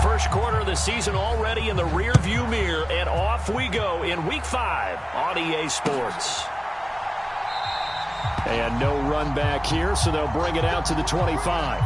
First quarter of the season already in the rearview mirror, and off we go in Week 5 on EA Sports. And no run back here, so they'll bring it out to the 25.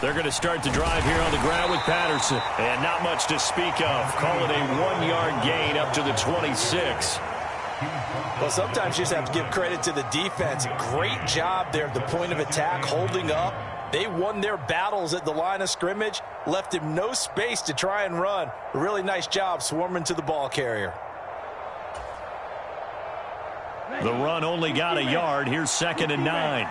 They're going to start the drive here on the ground with Patterson. And not much to speak of. Call it a 1-yard gain up to the 26. Well, sometimes you just have to give credit to the defense. Great job there at the point of attack, holding up. They won their battles at the line of scrimmage, left him no space to try and run. A really nice job swarming to the ball carrier. The run only got a yard. Here's 2nd and 9.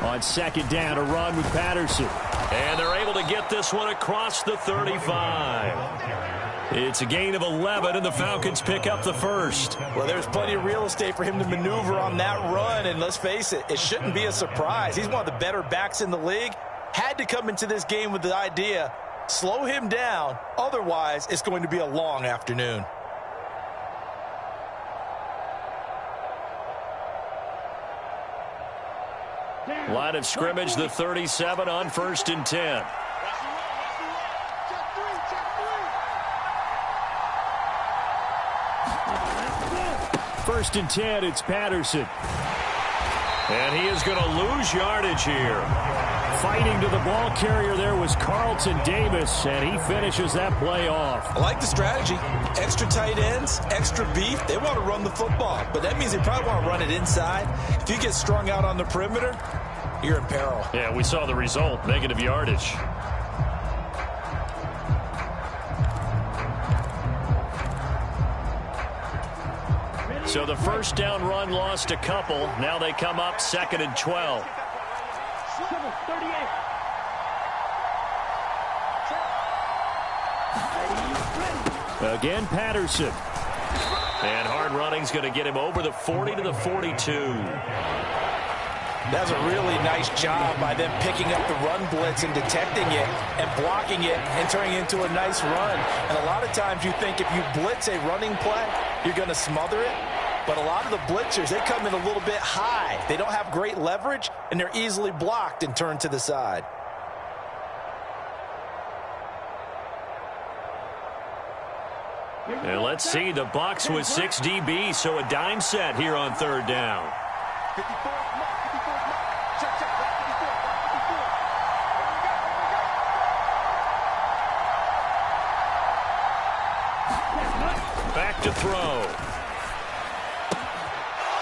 On 2nd down, a run with Patterson. And they're able to get this one across the 35. It's a gain of 11, and the Falcons pick up the first. Well, there's plenty of real estate for him to maneuver on that run, and let's face it, it shouldn't be a surprise. He's one of the better backs in the league. Had to come into this game with the idea, slow him down, otherwise it's going to be a long afternoon. Line of scrimmage, the 37 on 1st and 10. First and 10, it's Patterson. And he is going to lose yardage here. Fighting to the ball carrier there was Carlton Davis, and he finishes that play off. I like the strategy. Extra tight ends, extra beef. They want to run the football, but that means they probably want to run it inside. If you get strung out on the perimeter, you're in peril. Yeah, we saw the result, negative yardage. So the first down run lost a couple. Now they come up 2nd and 12. Again, Patterson. And hard running's going to get him over the 40 to the 42. That's a really nice job by them picking up the run blitz and detecting it and blocking it and turning it into a nice run. And a lot of times you think if you blitz a running play, you're going to smother it. But a lot of the blitzers, they come in a little bit high. They don't have great leverage, and they're easily blocked and turned to the side. And let's see, the Bucs with 6 DBs, so a dime set here on 3rd down. Back to throw.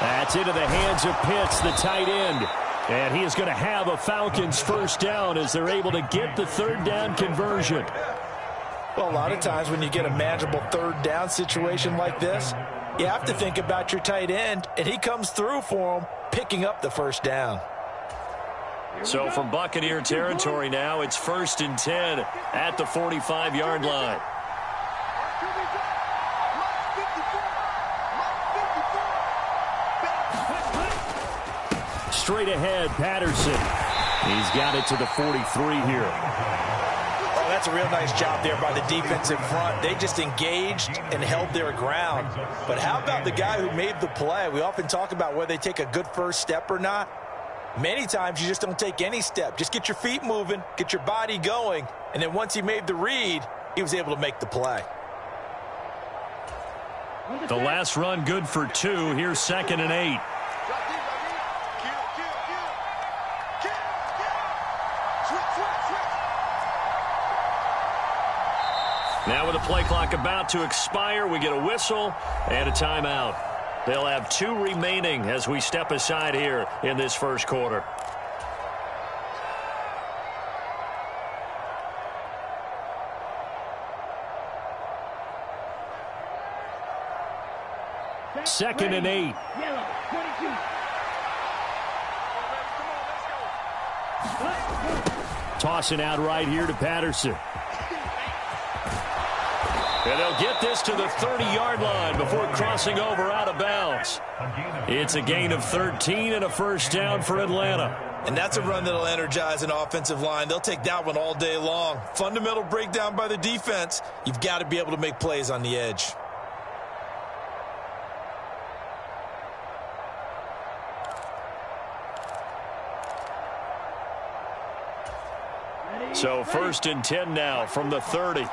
That's into the hands of Pitts, the tight end. And he is going to have a Falcons first down as they're able to get the 3rd down conversion. Well, a lot of times when you get a manageable 3rd down situation like this, you have to think about your tight end, and he comes through for him, picking up the first down. So from Buccaneer territory now, it's 1st and 10 at the 45-yard line. Straight ahead, Patterson. He's got it to the 43 here. Oh, that's a real nice job there by the defensive front. They just engaged and held their ground. But how about the guy who made the play? We often talk about whether they take a good first step or not. Many times you just don't take any step. Just get your feet moving, get your body going, and then once he made the read, he was able to make the play. The last run good for 2. Here's 2nd and 8. Now with the play clock about to expire, we get a whistle and a timeout. They'll have 2 remaining as we step aside here in this first quarter. 2nd and 8. Tossing out right here to Patterson. And they'll get this to the 30-yard line before crossing over out of bounds. It's a gain of 13 and a first down for Atlanta. And that's a run that'll energize an offensive line. They'll take that one all day long. Fundamental breakdown by the defense. You've got to be able to make plays on the edge. So 1st and 10 now from the 30.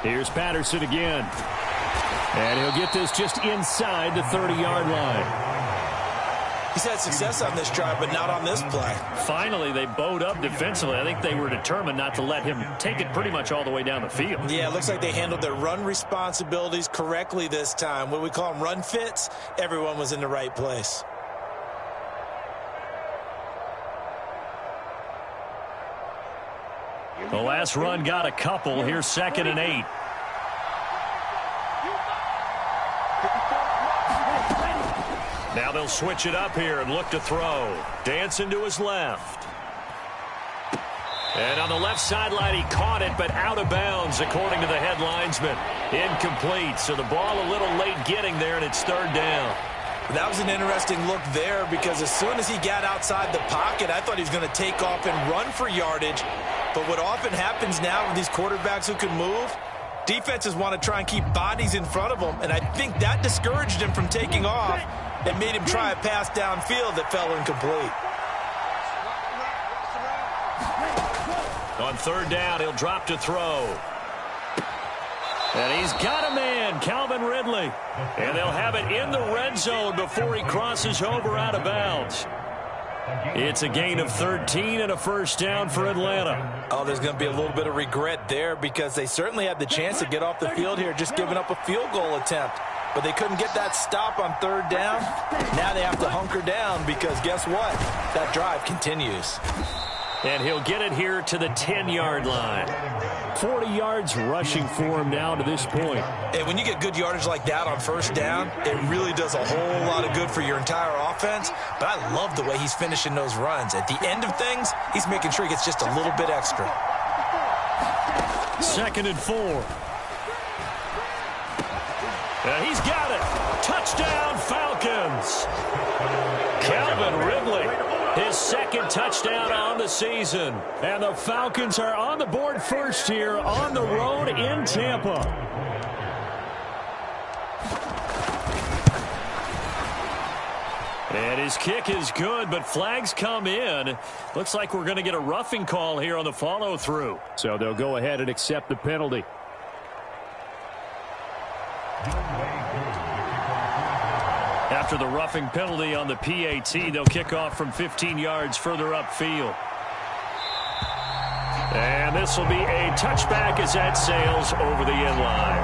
Here's Patterson again. And he'll get this just inside the 30-yard line. He's had success on this drive, but not on this play. Finally, they bowed up defensively. I think they were determined not to let him take it pretty much all the way down the field. Yeah, it looks like they handled their run responsibilities correctly this time. What we call them run fits, everyone was in the right place. The last run got a couple. Here's 2nd and 8. Now they'll switch it up here and look to throw. Dancing to his left. And on the left sideline, he caught it, but out of bounds, according to the head linesman. Incomplete, so the ball a little late getting there, and it's 3rd down. That was an interesting look there because as soon as he got outside the pocket, I thought he was going to take off and run for yardage. But what often happens now with these quarterbacks who can move, defenses want to try and keep bodies in front of them, and I think that discouraged him from taking off and made him try a pass downfield that fell incomplete. On 3rd down, he'll drop to throw. And he's got a man, Calvin Ridley. And they'll have it in the red zone before he crosses over out of bounds. It's a gain of 13 and a first down for Atlanta. Oh, there's going to be a little bit of regret there because they certainly had the chance to get off the field here, just giving up a field goal attempt. But they couldn't get that stop on 3rd down. Now they have to hunker down because guess what? That drive continues. And he'll get it here to the 10-yard line. 40 yards rushing for him now to this point. And when you get good yardage like that on 1st down, it really does a whole lot of good for your entire offense. But I love the way he's finishing those runs. At the end of things, he's making sure he gets just a little bit extra. 2nd and 4. And he's got it. Touchdown, Falcons. Calvin Ridley, his 2nd touchdown on the season. And the Falcons are on the board first here on the road in Tampa. And his kick is good, but flags come in. Looks like we're going to get a roughing call here on the follow-through. So they'll go ahead and accept the penalty. After the roughing penalty on the PAT, they'll kick off from 15 yards further upfield. And this will be a touchback as that sails over the end line.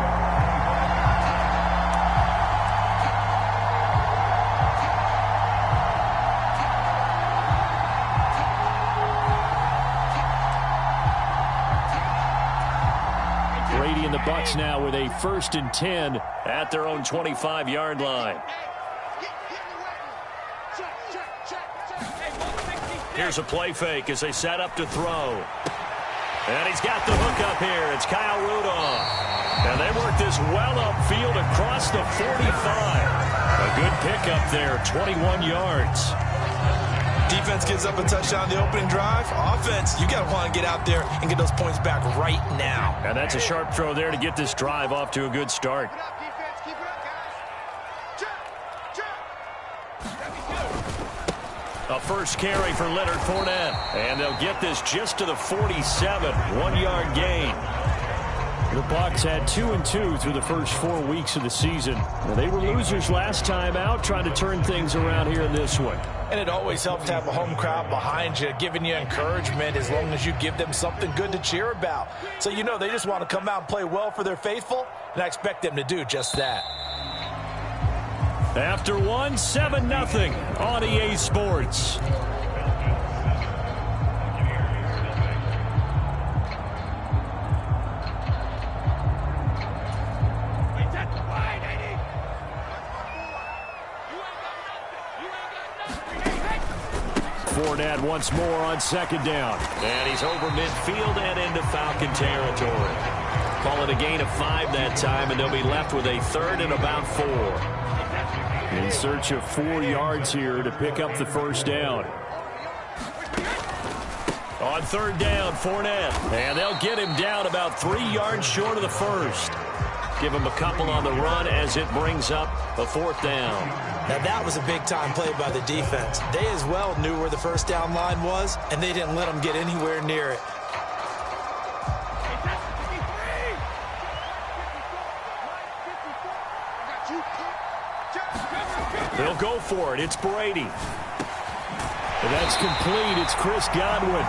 Brady and the Bucs now with a 1st and 10 at their own 25-yard line. Here's a play fake as they set up to throw. And he's got the hook up here. It's Kyle Rudolph. And they work this well upfield across the 45. A good pickup there, 21 yards. Defense gives up a touchdown on the opening drive. Offense, you got to want to get out there and get those points back right now. And that's a sharp throw there to get this drive off to a good start. A first carry for Leonard Fournette. And they'll get this just to the 47. 1-yard gain. The Bucs had 2-2 through the first 4 weeks of the season. Well, they were losers last time out, trying to turn things around here in this one. And it always helps to have a home crowd behind you, giving you encouragement as long as you give them something good to cheer about. So you know they just want to come out and play well for their faithful, and I expect them to do just that. After one, 7-0 on EA Sports. Fournette once more on second down. And he's over midfield and into Falcon territory. Call it a gain of 5 that time, and they'll be left with a 3rd and about 4. In search of 4 yards here to pick up the first down. On 3rd down, Fournette. And they'll get him down about 3 yards short of the first. Give him a couple on the run as it brings up a 4th down. Now that was a big-time play by the defense. They as well knew where the first down line was, and they didn't let them get anywhere near it. They'll go for it. It's Brady. And that's complete. It's Chris Godwin.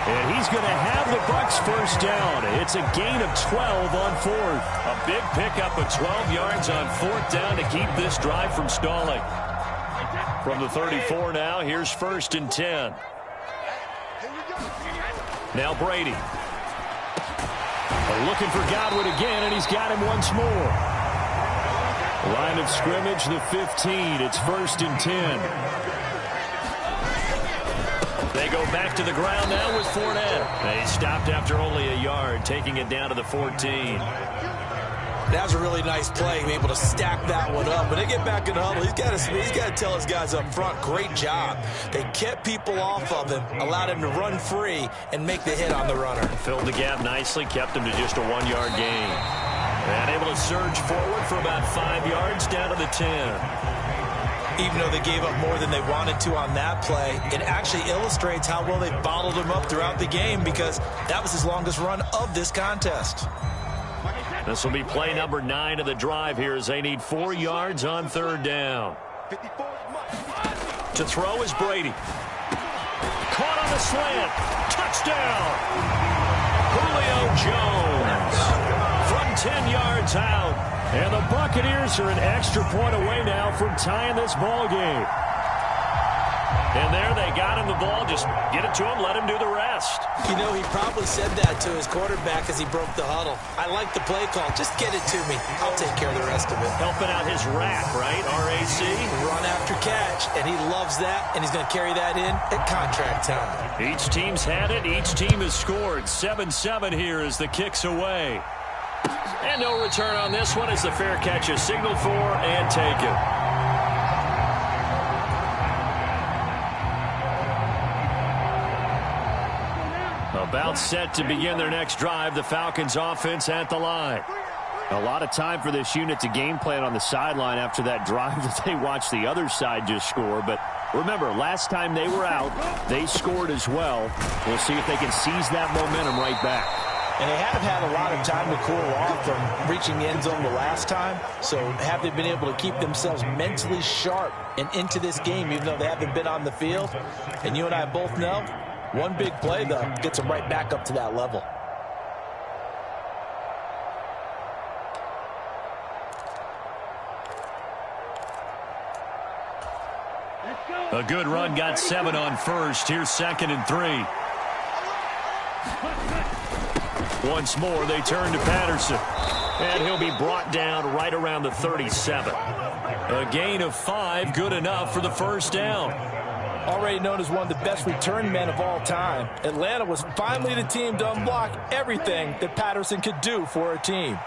And he's going to have the Bucs first down. It's a gain of 12 on 4th. A big pickup of 12 yards on 4th down to keep this drive from stalling. From the 34 now, here's 1st and 10. Now Brady. Looking for Godwin again, and he's got him once more. Line of scrimmage, the 15. It's 1st and 10. They go back to the ground now with Fournette. They stopped after only a yard, taking it down to the 14. That was a really nice play, being able to stack that one up. When they get back in the huddle, he's got to tell his guys up front, great job. They kept people off of him, allowed him to run free, and make the hit on the runner. Filled the gap nicely, kept him to just a 1-yard gain. And able to surge forward for about 5 yards down to the 10. Even though they gave up more than they wanted to on that play, it actually illustrates how well they bottled him up throughout the game, because that was his longest run of this contest. This will be play number 9 of the drive here as they need 4 yards on 3rd down. To throw is Brady. Caught on the slant. Touchdown. Julio Jones from 10 yards out. And the Buccaneers are an extra point away now from tying this ball game. And there they got him the ball. Just get it to him, let him do the rest. You know, he probably said that to his quarterback as he broke the huddle. I like the play call. Just get it to me. I'll take care of the rest of it. Helping out his RAC, right? R-A-C? Run after catch. And he loves that, and he's going to carry that in at contract time. Each team's had it. Each team has scored. 7-7 here as the kick's away. And no return on this one as the fair catch is signaled for and taken. About set to begin their next drive, the Falcons offense at the line. A lot of time for this unit to game plan on the sideline after that drive that they watched the other side just score. But remember, last time they were out, they scored as well. We'll see if they can seize that momentum right back. And they have had a lot of time to cool off from reaching the end zone the last time. So have they been able to keep themselves mentally sharp and into this game, even though they haven't been on the field? And you and I both know, one big play, though, gets them right back up to that level. A good run, got 7 on first. Here's 2nd and 3. Once more, they turn to Patterson. And he'll be brought down right around the 37. A gain of 5, good enough for the first down. Already known as one of the best return men of all time, Atlanta was finally the team to unblock everything that Patterson could do for a team.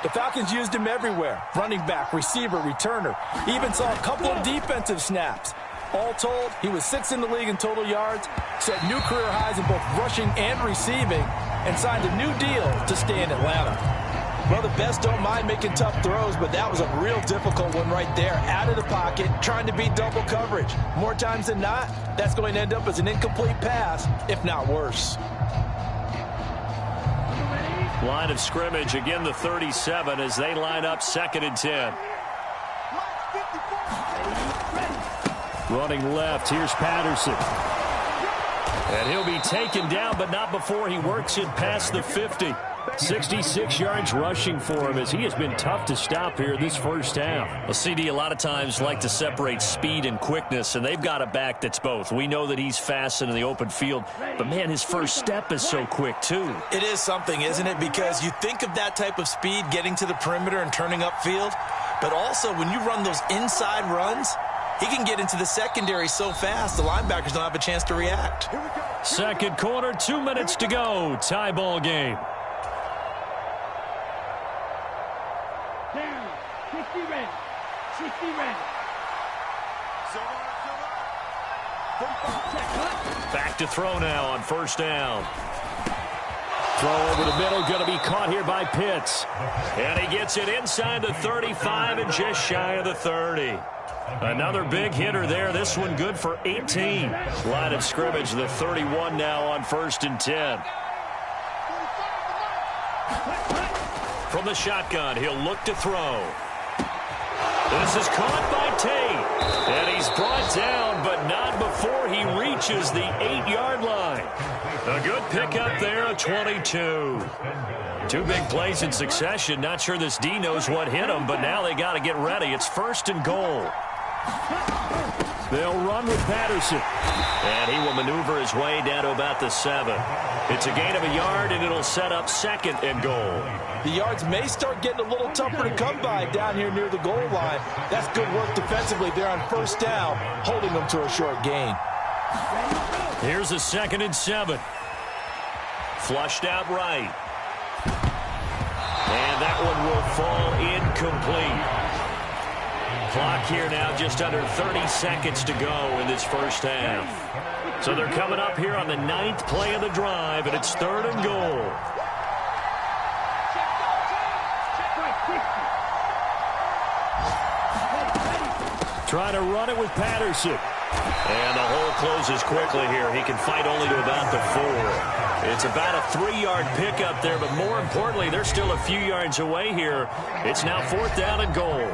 The Falcons used him everywhere. Running back, receiver, returner. Even saw a couple of defensive snaps. All told, he was 6th in the league in total yards, set new career highs in both rushing and receiving, and signed a new deal to stay in Atlanta. Well, the best don't mind making tough throws, but that was a real difficult one right there. Out of the pocket, trying to beat double coverage. More times than not, that's going to end up as an incomplete pass, if not worse. Line of scrimmage, again the 37 as they line up 2nd and 10. Running left, here's Patterson. And he'll be taken down, but not before he works it past the 50. 66 yards rushing for him as he has been tough to stop here this first half. Well, CD, a lot of times like to separate speed and quickness, and they've got a back that's both. We know that he's fast in the open field, but, man, his first step is so quick, too. It is something, isn't it? Because you think of that type of speed getting to the perimeter and turning upfield, but also when you run those inside runs, He can get into the secondary so fast, the linebackers don't have a chance to react. Second quarter, 2 minutes to go. Tie ball game. Down. 60 ready. 60 ready. Back to throw now on first down. Throw over the middle, going to be caught here by Pitts. And he gets it inside the 35 and just shy of the 30. Another big hitter there. This one good for 18. Line of scrimmage, the 31 now on 1st and 10. From the shotgun, he'll look to throw. This is caught by Tate. And he's brought down, but not before he reaches the 8-yard line. A good pickup there, a 22. 2 big plays in succession. Not sure this D knows what hit him, but now they got to get ready. It's 1st and goal. They'll run with Patterson. And he will maneuver his way down to about the 7. It's a gain of a yard, and it'll set up 2nd and goal. The yards may start getting a little tougher to come by down here near the goal line. That's good work defensively there on first down, holding them to a short gain. Here's a 2nd and 7. Flushed out right. And that one will fall incomplete. Clock here now just under 30 seconds to go in this first half. So they're coming up here on the 9th play of the drive, and it's 3rd and goal. Trying to run it with Patterson. And the hole closes quickly here. He can fight only to about the 4. It's about a 3-yard pickup there, but more importantly, they're still a few yards away here. It's now 4th down and goal.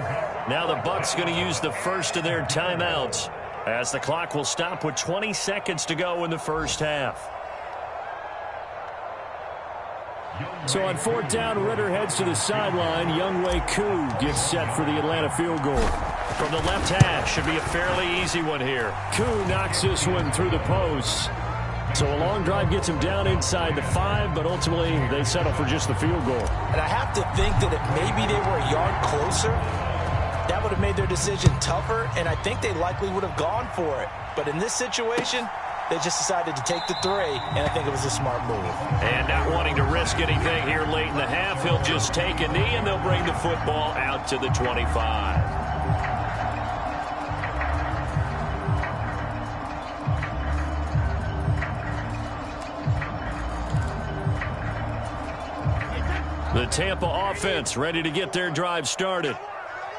Now the Bucs going to use the first of their timeouts as the clock will stop with 20 seconds to go in the first half. So on 4th down, Ritter heads to the sideline. Younghoe Koo gets set for the Atlanta field goal. From the left hash, should be a fairly easy one here. Koo knocks this one through the posts. So a long drive gets him down inside the 5, but ultimately they settle for just the field goal. And I have to think that if maybe they were a yard closer, that would have made their decision tougher, and I think they likely would have gone for it. But in this situation, they just decided to take the 3, and I think it was a smart move. And not wanting to risk anything here late in the half, he'll just take a knee, and they'll bring the football out to the 25. The Tampa offense ready to get their drive started.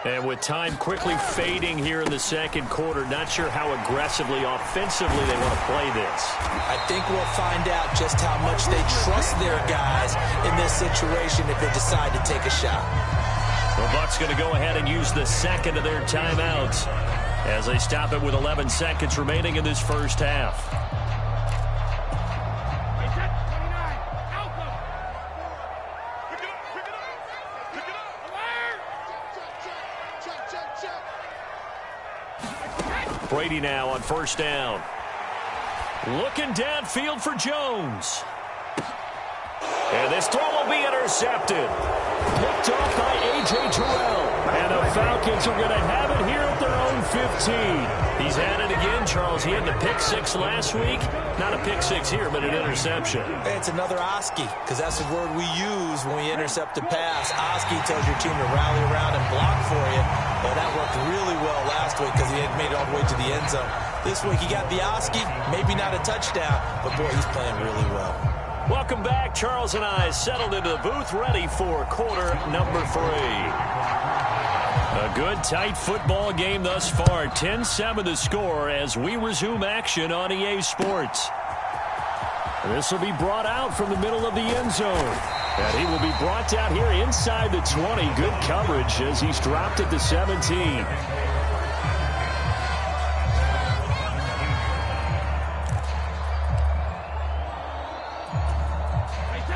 And with time quickly fading here in the second quarter, not sure how aggressively, offensively they want to play this. I think we'll find out just how much they trust their guys in this situation if they decide to take a shot. The Bucs going to go ahead and use the second of their timeouts as they stop it with 11 seconds remaining in this first half. Brady now on first down. Looking downfield for Jones. And this throw will be intercepted. Picked off by A.J. Terrell. And the Falcons are going to have it here at their own 15. He's at it again, Charles. He had the pick 6 last week. Not a pick 6 here, but an interception. It's another Oski, because that's the word we use when we intercept a pass. Oski tells your team to rally around and block for you. Well, that worked really well last week because he had made it all the way to the end zone. This week he got the Oski, maybe not a touchdown, but boy, he's playing really well. Welcome back. Charles and I settled into the booth, ready for quarter number 3. A good, tight football game thus far. 10-7 the score as we resume action on EA Sports. This will be brought out from the middle of the end zone. And he will be brought down here inside the 20. Good coverage as he's dropped at the 17.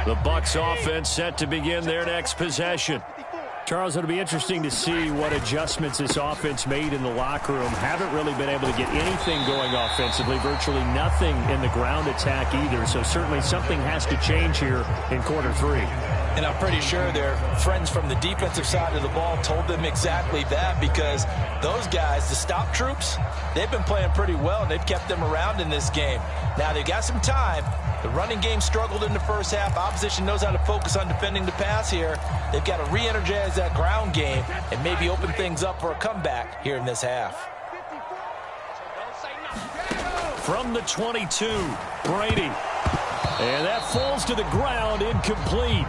The Bucs offense set to begin their next possession. Charles, it'll be interesting to see what adjustments this offense made in the locker room. Haven't really been able to get anything going offensively, virtually nothing in the ground attack either. So certainly something has to change here in quarter 3. And I'm pretty sure their friends from the defensive side of the ball told them exactly that, because those guys, the stop troops, they've been playing pretty well, and they've kept them around in this game. Now, they've got some time. The running game struggled in the first half. Opposition knows how to focus on defending the pass here. They've got to re-energize that ground game and maybe open things up for a comeback here in this half. From the 22, Brady. And that falls to the ground, incomplete.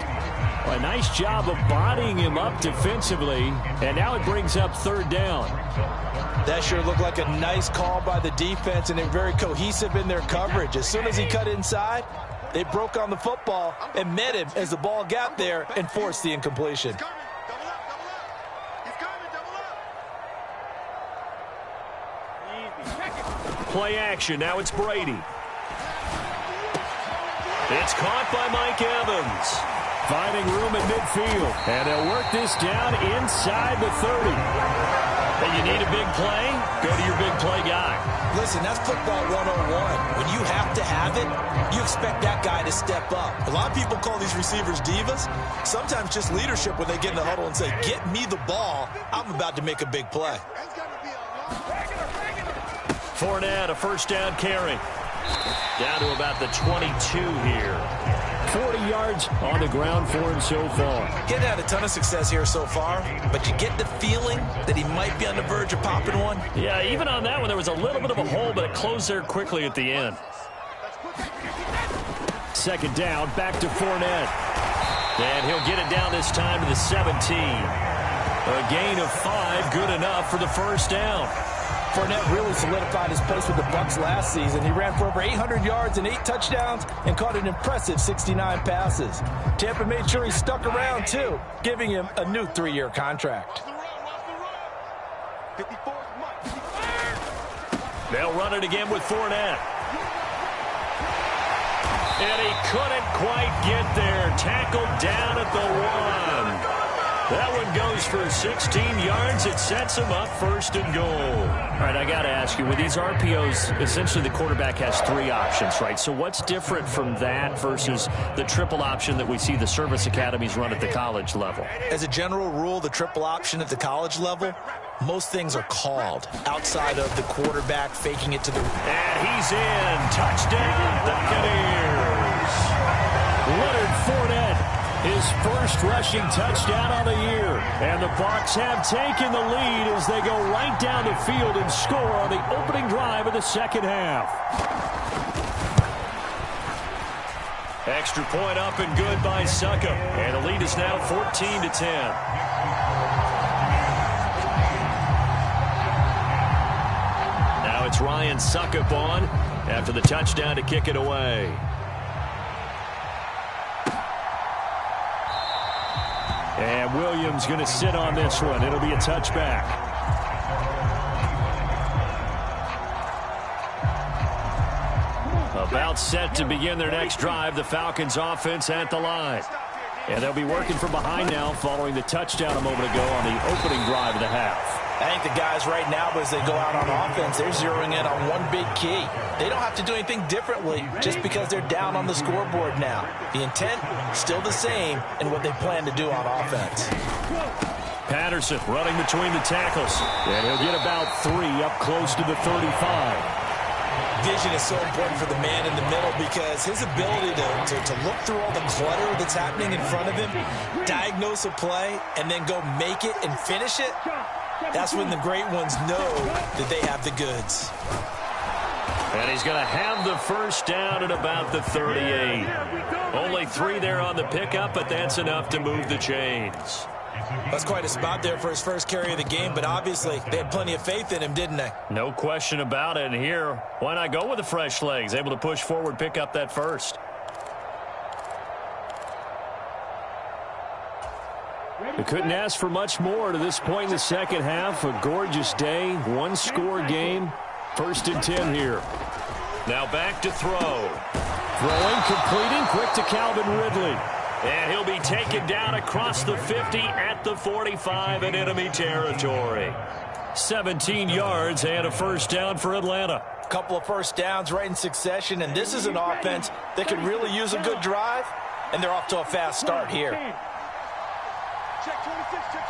A nice job of bodying him up defensively, and now it brings up third down. That sure looked like a nice call by the defense, and they're very cohesive in their coverage. As soon as he cut inside, they broke on the football and met him as the ball got there and forced the incompletion. Play action, now it's Brady. It's caught by Mike Evans. Finding room at midfield. And they'll work this down inside the 30. Hey, you need a big play? Go to your big play guy. Listen, that's football 101. When you have to have it, you expect that guy to step up. A lot of people call these receivers divas. Sometimes just leadership when they get in the huddle and say, get me the ball. I'm about to make a big play. Fournette, a first down carry. Down to about the 22 here. 40 yards on the ground for him so far. Getting had a ton of success here so far, but you get the feeling that he might be on the verge of popping one. Yeah, even on that one, there was a little bit of a hole, but it closed there quickly at the end. Second down, back to Fournette. And he'll get it down this time to the 17. A gain of 5, good enough for the first down. Fournette really solidified his place with the Bucs last season. He ran for over 800 yards and 8 touchdowns and caught an impressive 69 passes. Tampa made sure he stuck around, too, giving him a new 3-year contract. They'll run it again with Fournette. And he couldn't quite get there. Tackled down at the 1. That one goes for 16 yards. It sets him up first and goal. All right, I got to ask you, with these RPOs, essentially the quarterback has 3 options, right? So what's different from that versus the triple option that we see the service academies run at the college level? As a general rule, the triple option at the college level, most things are called outside of the quarterback faking it to the... And he's in. Touchdown, Buccaneers. Leonard Fournette. His first rushing touchdown of the year. And the Bucs have taken the lead as they go right down the field and score on the opening drive of the second half. Extra point up and good by Suckup. And the lead is now 14-10. Now it's Ryan Suckup on after the touchdown to kick it away. And Williams going to sit on this one. It'll be a touchback. About set to begin their next drive. The Falcons offense at the line. And they'll be working from behind now following the touchdown a moment ago on the opening drive of the half. I think the guys right now, as they go out on offense, they're zeroing in on one big key. They don't have to do anything differently just because they're down on the scoreboard now. The intent, still the same in what they plan to do on offense. Patterson running between the tackles. And he'll get about 3 up close to the 35. Vision is so important for the man in the middle because his ability to look through all the clutter that's happening in front of him, diagnose a play, and then go make it and finish it, that's when the great ones know that they have the goods. And he's going to have the first down at about the 38. Only 3 there on the pickup, but that's enough to move the chains. That's quite a spot there for his first carry of the game, but obviously they had plenty of faith in him, didn't they? No question about it. And here, why not go with the fresh legs? Able to push forward, pick up that first. We couldn't ask for much more to this point in the second half. A gorgeous day, 1-score game. 1st and 10 here. Now back to throw. Throwing, completing, quick to Calvin Ridley. And he'll be taken down across the 50 at the 45 in enemy territory. 17 yards and a first down for Atlanta. A couple of first downs right in succession, and this is an offense that could really use a good drive. and they're off to a fast start here. Check 26, check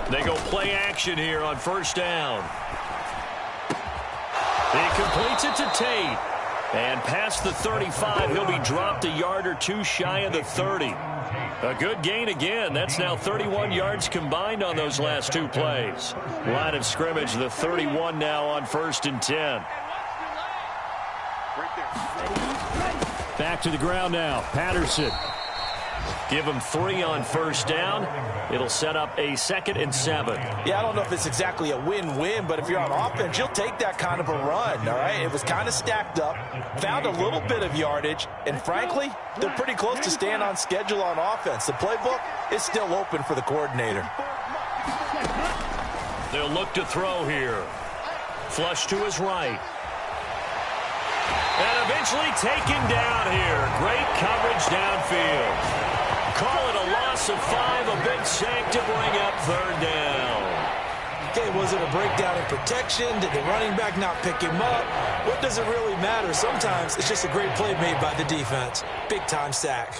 26. They go play action here on first down. He completes it to Tate. And past the 35, he'll be dropped a yard or two shy of the 30. A good gain again. That's now 31 yards combined on those last two plays. Line of scrimmage, the 31 now on 1st and 10. Back to the ground now. Patterson. Give him 3 on first down. It'll set up a 2nd and 7. Yeah, I don't know if it's exactly a win-win, but if you're on offense, you'll take that kind of a run, all right? It was kind of stacked up, found a little bit of yardage, and frankly, they're pretty close to staying on schedule on offense. The playbook is still open for the coordinator. They'll look to throw here. Flush to his right. And eventually taken down here. Great coverage downfield. Call it a loss of 5, a big sack to bring up 3rd down. Okay, was it a breakdown in protection? Did the running back not pick him up? What does it really matter? Sometimes it's just a great play made by the defense. Big-time sack.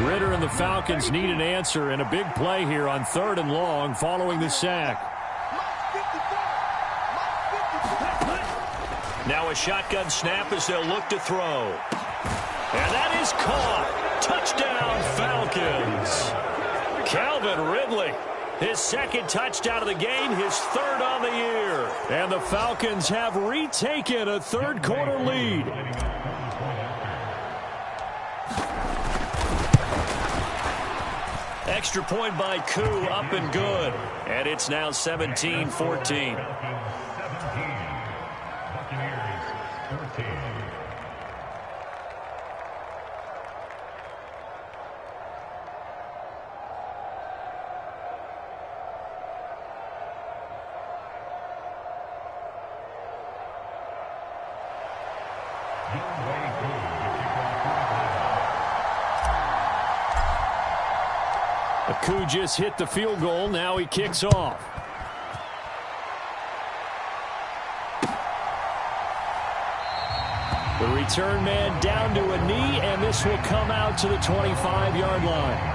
Ritter and the Falcons need an answer, and a big play here on 3rd and long following the sack. Now a shotgun snap as they'll look to throw. And that is caught. Touchdown, Falcons. Calvin Ridley, his 2nd touchdown of the game, his 3rd on the year. And the Falcons have retaken a 3rd quarter lead. Extra point by Koo, up and good. And it's now 17-14. Koo just hit the field goal. Now he kicks off. The return man down to a knee, and this will come out to the 25-yard line.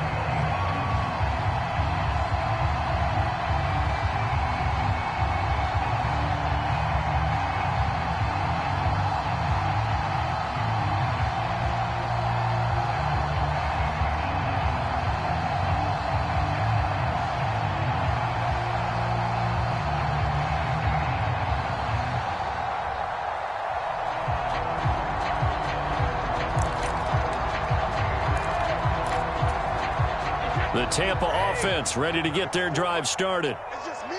The Tampa offense ready to get their drive started.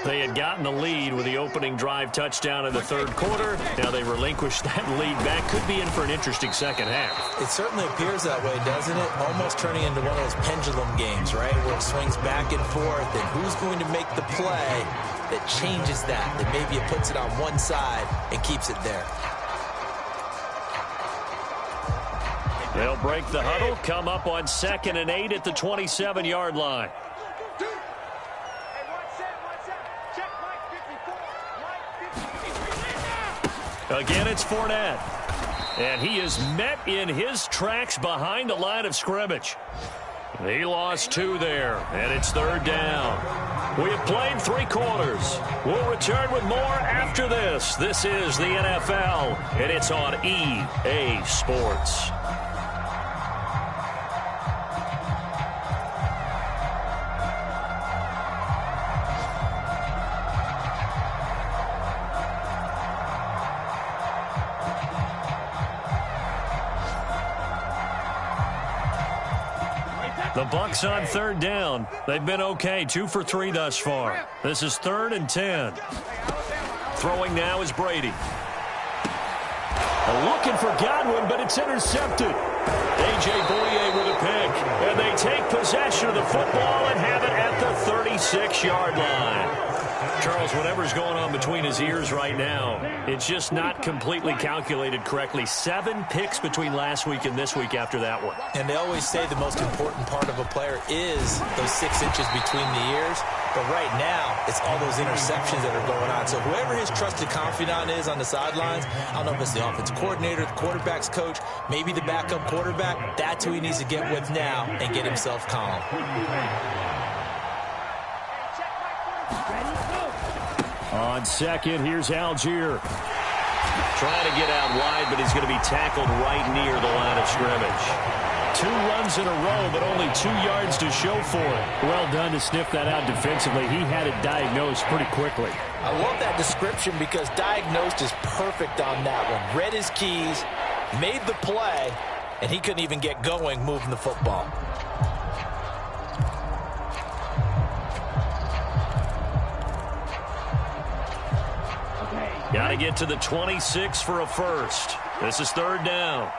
They had gotten the lead with the opening drive touchdown in the 3rd quarter. Now they relinquished that lead back. Could be in for an interesting second half. It certainly appears that way, doesn't it? Almost turning into one of those pendulum games, right? Where it swings back and forth, and who's going to make the play that changes that maybe it puts it on one side and keeps it there. They'll break the huddle, come up on 2nd and 8 at the 27-yard line. Again, it's Fournette. And he is met in his tracks behind the line of scrimmage. He lost 2 there, and it's 3rd down. We have played 3 quarters. We'll return with more after this. This is the NFL, and it's on EA Sports. The Bucs on 3rd down. They've been okay, 2 for 3 thus far. This is 3rd and 10. Throwing now is Brady. Looking for Godwin, but it's intercepted. A.J. Bouye with a pick. And they take possession of the football and have it at the 36-yard line. Charles, whatever's going on between his ears right now, it's just not completely calculated correctly. 7 picks between last week and this week after that one. And they always say the most important part of a player is those 6 inches between the ears. But right now, it's all those interceptions that are going on. So whoever his trusted confidant is on the sidelines, I don't know if it's the offensive coordinator, the quarterback's coach, maybe the backup quarterback, that's who he needs to get with now and get himself calm. On second, here's Algier. Trying to get out wide, but he's going to be tackled right near the line of scrimmage. 2 runs in a row, but only 2 yards to show for it. Well done to sniff that out defensively. He had it diagnosed pretty quickly. I love that description because diagnosed is perfect on that one. Read his keys, made the play, and he couldn't even get going moving the football. Got to get to the 26 for a first. This is 3rd down.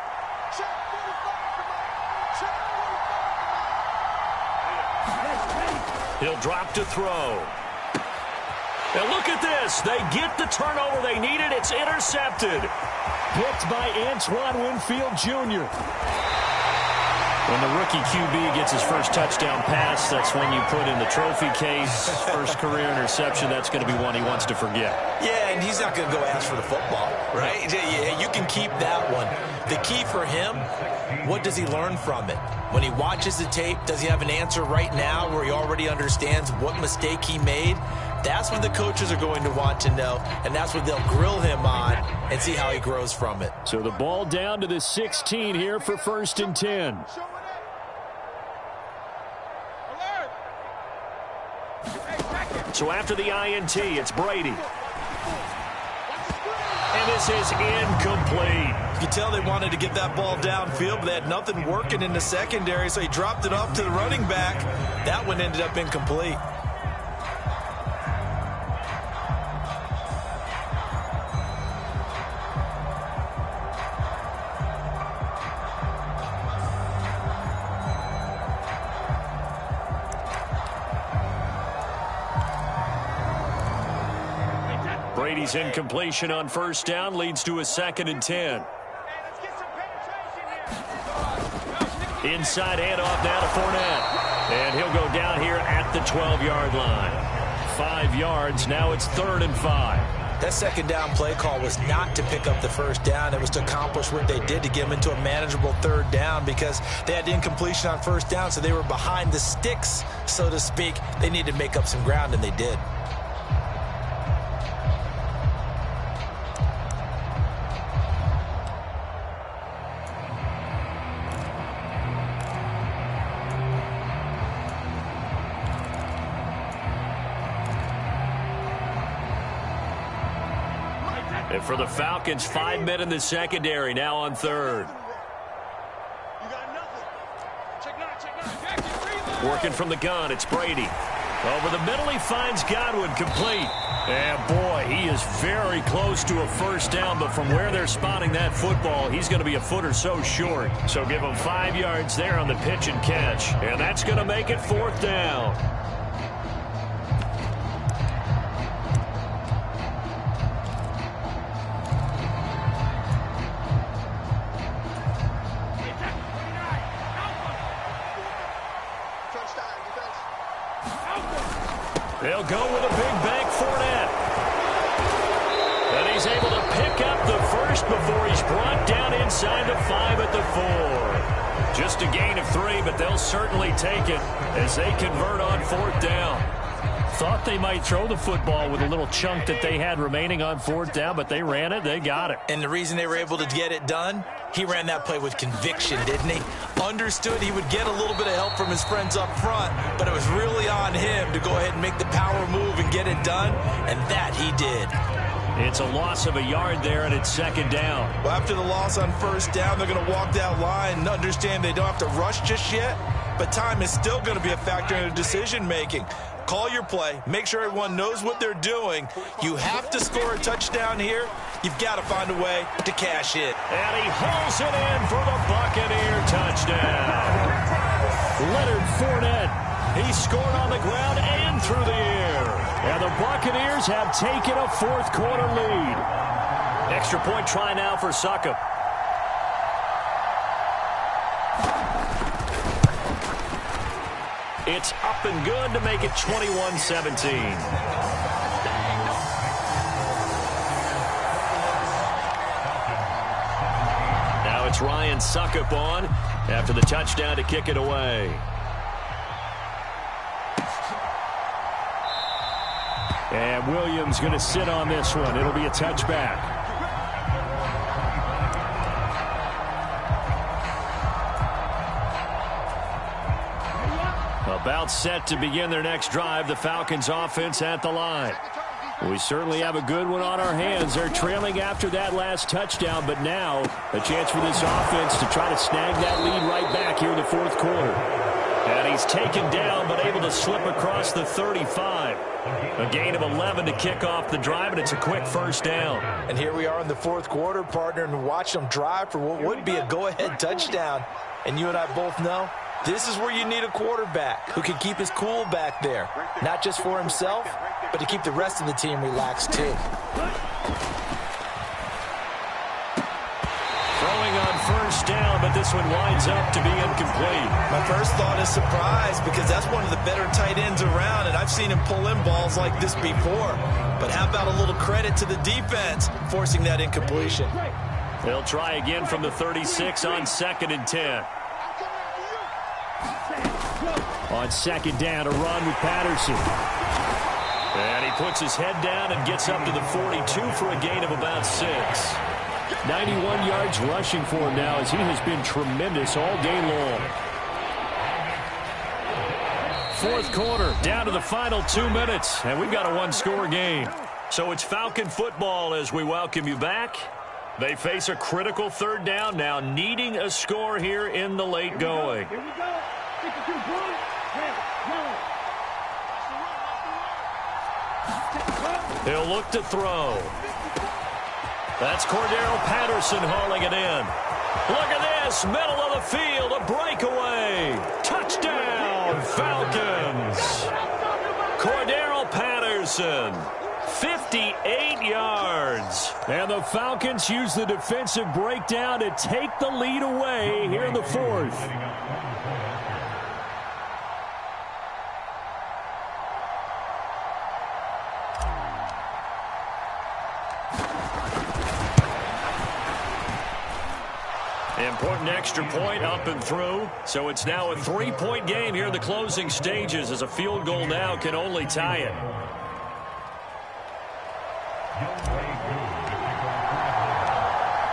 He'll drop to throw. And look at this. They get the turnover they needed. It's intercepted. Picked by Antoine Winfield Jr. When the rookie QB gets his first touchdown pass, that's when you put in the trophy case. First career interception, that's going to be one he wants to forget. Yeah, and he's not going to go ask for the football, right? Yeah, you can keep that one. The key for him, what does he learn from it? When he watches the tape, does he have an answer right now where he already understands what mistake he made? That's what the coaches are going to want to know, and that's what they'll grill him on and see how he grows from it. So the ball down to the 16 here for 1st and 10. So after the INT, it's Brady. And this is incomplete. You can tell they wanted to get that ball downfield, but they had nothing working in the secondary, so he dropped it off to the running back. That one ended up incomplete. Brady's incompletion on 1st down leads to a 2nd and 10. Inside handoff now to Fournette. And he'll go down here at the 12-yard line. 5 yards, now it's 3rd and 5. That 2nd down play call was not to pick up the 1st down. It was to accomplish what they did to get them into a manageable 3rd down because they had incompletion on 1st down, so they were behind the sticks, so to speak. They needed to make up some ground, and they did. And for the Falcons, 5 men in the secondary, now on 3rd. Working from the gun, it's Brady. Over the middle, he finds Godwin, complete. And boy, he is very close to a 1st down, but from where they're spotting that football, he's going to be a foot or so short. So give him 5 yards there on the pitch and catch. And that's going to make it 4th down. They'll go with a big bank Fournette. And he's able to pick up the first before he's brought down inside the 5 at the 4. Just a gain of 3, but they'll certainly take it as they convert on 4th down. Thought they might throw the football with a little chunk that they had remaining on 4th down, but they ran it, they got it. And the reason they were able to get it done, he ran that play with conviction, didn't he? Understood he would get a little bit of help from his friends up front, but it was really on him to go ahead and make the power move and get it done, and that he did. It's a loss of a yard there, and it's 2nd down. Well, after the loss on 1st down, they're going to walk that line and understand they don't have to rush just yet, but time is still going to be a factor in their decision-making. Call your play. Make sure everyone knows what they're doing. You have to score a touchdown here. You've got to find a way to cash it. And he hauls it in for the Buccaneer touchdown. Leonard Fournette. He scored on the ground and through the air. And the Buccaneers have taken a fourth-quarter lead. Extra point try now for Succop. It's up and good to make it 21-17. Now it's Ryan Succop on after the touchdown to kick it away. And Williams going to sit on this one. It'll be a touchback. About set to begin their next drive, the Falcons offense at the line. We certainly have a good one on our hands. They're trailing after that last touchdown, but now a chance for this offense to try to snag that lead right back here in the fourth quarter. And he's taken down, but able to slip across the 35. A gain of 11 to kick off the drive, and it's a quick first down. And here we are in the fourth quarter, partner, and watch them drive for what would be a go-ahead touchdown. And you and I both know this is where you need a quarterback who can keep his cool back there, not just for himself, but to keep the rest of the team relaxed too. Throwing on first down, but this one winds up to be incomplete. My first thought is surprise, because that's one of the better tight ends around, and I've seen him pull in balls like this before. But how about a little credit to the defense forcing that incompletion? They'll try again from the 36 on 2nd and 10. On second down, a run with Patterson. And he puts his head down and gets up to the 42 for a gain of about 6. 91 yards rushing for him now, as he has been tremendous all day long. Fourth quarter, down to the final 2 minutes, and we've got a one-score game. So it's Falcon football as we welcome you back. They face a critical third down now, needing a score here in the late going. Here we go. 52 points. He'll look to throw. That's Cordero Patterson hauling it in. Look at this, middle of the field, a breakaway. Touchdown, Falcons. Cordero Patterson, 58 yards. And the Falcons use the defensive breakdown to take the lead away here in the fourth. Important extra point up and through. So it's now a 3-point game here in the closing stages, as a field goal now can only tie it.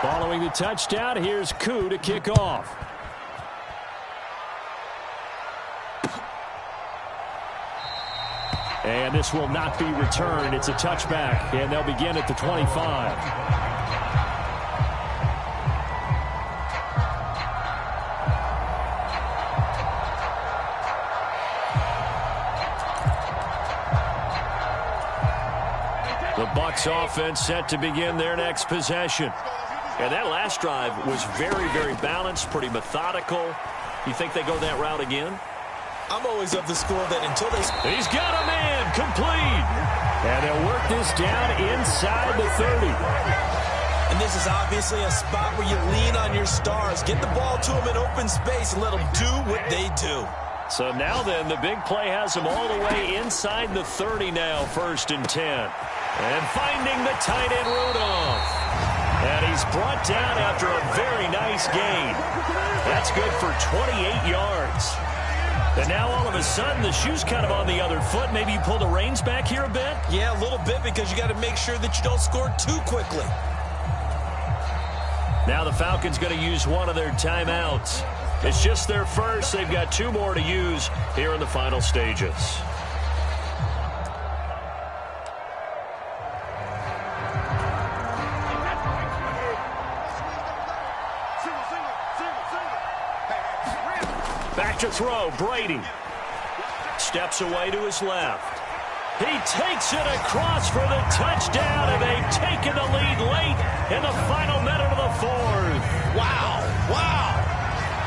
Following the touchdown, here's Koo to kick off. And this will not be returned. It's a touchback, and they'll begin at the 25. The Bucs offense set to begin their next possession. And that last drive was very, very balanced, pretty methodical. You think they go that route again? I'm always of the school that until they... He's got a man, complete. And they'll work this down inside the 30. And this is obviously a spot where you lean on your stars. Get the ball to them in open space and let them do what they do. So now then, the big play has them all the way inside the 30 now, 1st and 10. And finding the tight end Rudolph. And he's brought down after a very nice gain. That's good for 28 yards. And now all of a sudden, the shoe's kind of on the other foot. Maybe you pull the reins back here a bit? Yeah, a little bit, because you got to make sure that you don't score too quickly. Now the Falcons going to use one of their timeouts. It's just their first. They've got 2 more to use here in the final stages. Back to throw, Brady. Steps away to his left. He takes it across for the touchdown, and they've taken the lead late in the final minute of the fourth. Wow, wow.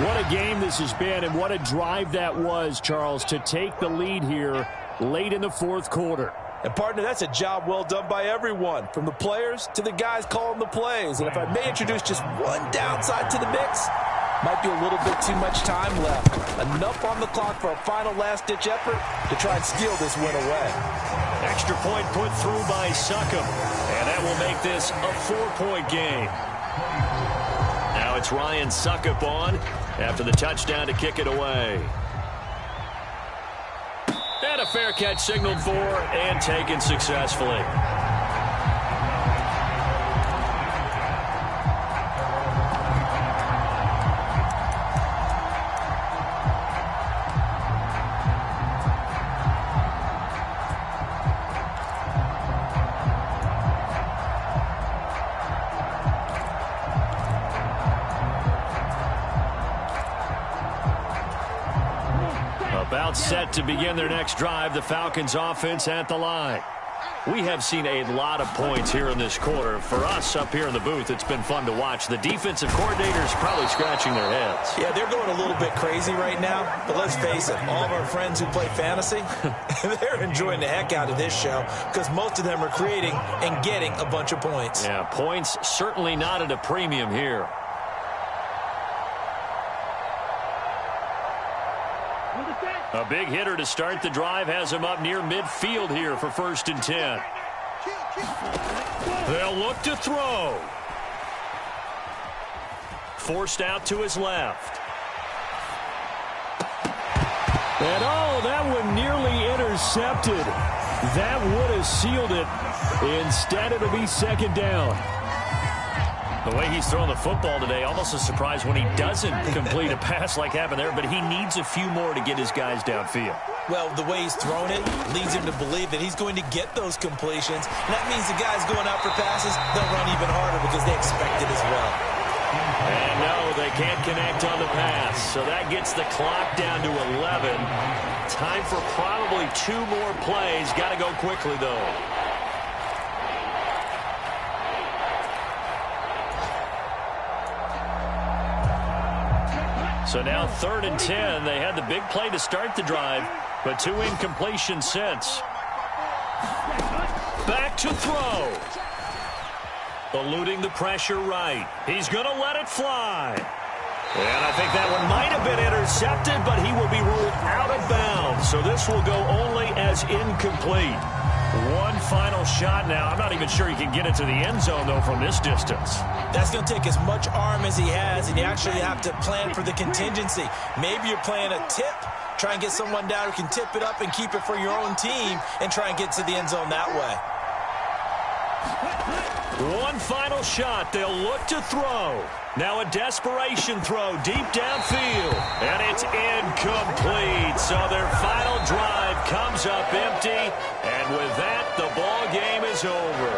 What a game this has been, and what a drive that was, Charles, to take the lead here late in the fourth quarter. And, partner, that's a job well done by everyone, from the players to the guys calling the plays. And if I may introduce just one downside to the mix, might be a little bit too much time left. Enough on the clock for a final last-ditch effort to try and steal this win away. Extra point put through by Succop, and that will make this a 4-point game. Now it's Ryan Succop on after the touchdown to kick it away. And a fair catch signaled for and taken successfully. About set to begin their next drive, the Falcons offense at the line. We have seen a lot of points here in this quarter. For us up here in the booth, it's been fun to watch. The defensive coordinators probably scratching their heads. Yeah, they're going a little bit crazy right now, but let's face it, all of our friends who play fantasy, they're enjoying the heck out of this show because most of them are creating and getting a bunch of points. Yeah, points certainly not at a premium here. A big hitter to start the drive has him up near midfield here for 1st and 10. They'll look to throw. Forced out to his left. And oh, that one nearly intercepted. That would have sealed it. Instead, it'll be 2nd down. The way he's throwing the football today, almost a surprise when he doesn't complete a pass like happened there, but he needs a few more to get his guys downfield. Well, the way he's thrown it leads him to believe that he's going to get those completions. And that means the guys going out for passes, they'll run even harder because they expect it as well. And no, they can't connect on the pass, so that gets the clock down to 11. Time for probably 2 more plays. Got to go quickly, though. So now 3rd and 10. They had the big play to start the drive, but 2 incompletions since. Back to throw. Eluding the pressure right. He's going to let it fly. And I think that one might have been intercepted, but he will be ruled out of bounds. So this will go only as incomplete. One final shot now. I'm not even sure he can get it to the end zone, though, from this distance. That's going to take as much arm as he has, and you actually have to plan for the contingency. Maybe you're playing a tip. Try and get someone down who can tip it up and keep it for your own team and try and get to the end zone that way. One final shot. They'll look to throw. Now a desperation throw deep downfield. And it's incomplete. So their final drive comes up empty. And with that, the ball game is over.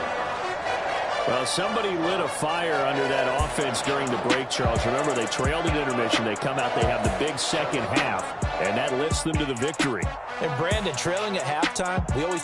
Well, somebody lit a fire under that offense during the break, Charles. Remember, they trailed at intermission. They come out, they have the big second half, and that lifts them to the victory. And Brandon, trailing at halftime, we always